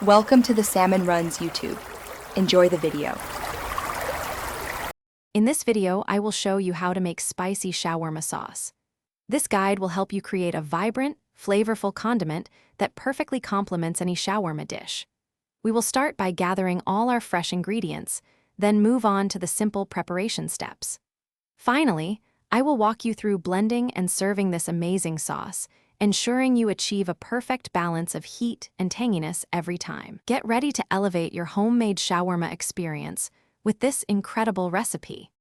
Welcome to the Salmon Runs YouTube. Enjoy the video. In this video, I will show you how to make spicy shawarma sauce. This guide will help you create a vibrant, flavorful condiment that perfectly complements any shawarma dish. We will start by gathering all our fresh ingredients, then move on to the simple preparation steps. Finally, I will walk you through blending and serving this amazing sauce, ensuring you achieve a perfect balance of heat and tanginess every time. Get ready to elevate your homemade shawarma experience with this incredible recipe.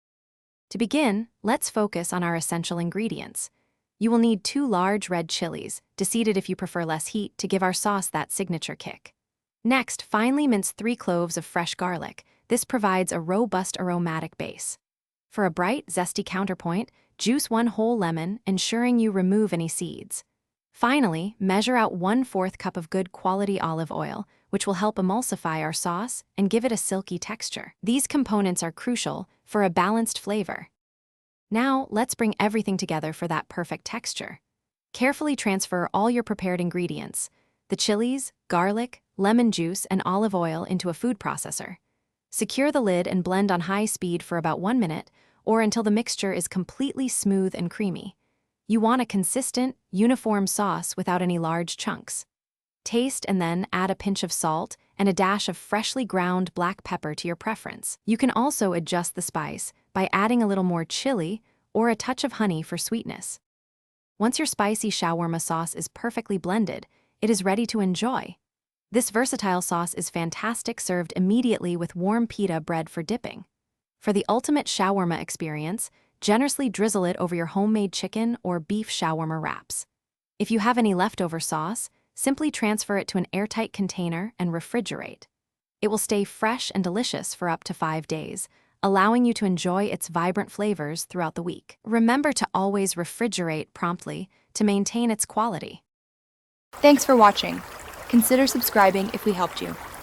To begin, let's focus on our essential ingredients. You will need 2 large red chilies, deseeded if you prefer less heat, to give our sauce that signature kick. Next, finely mince 3 cloves of fresh garlic. This provides a robust aromatic base. For a bright, zesty counterpoint, juice 1 whole lemon, ensuring you remove any seeds. Finally, measure out 1/4 cup of good quality olive oil, which will help emulsify our sauce and give it a silky texture. These components are crucial for a balanced flavor. Now, let's bring everything together for that perfect texture. Carefully transfer all your prepared ingredients, the chilies, garlic, lemon juice, and olive oil, into a food processor. Secure the lid and blend on high speed for about 1 minute, or until the mixture is completely smooth and creamy. You want a consistent, uniform sauce without any large chunks. Taste and then add a pinch of salt and a dash of freshly ground black pepper to your preference. You can also adjust the spice by adding a little more chili or a touch of honey for sweetness. Once your spicy shawarma sauce is perfectly blended, it is ready to enjoy. This versatile sauce is fantastic served immediately with warm pita bread for dipping. For the ultimate shawarma experience, generously drizzle it over your homemade chicken or beef shawarma wraps. If you have any leftover sauce, simply transfer it to an airtight container and refrigerate. It will stay fresh and delicious for up to 5 days, allowing you to enjoy its vibrant flavors throughout the week. Remember to always refrigerate promptly to maintain its quality. Thanks for watching. Consider subscribing if we helped you.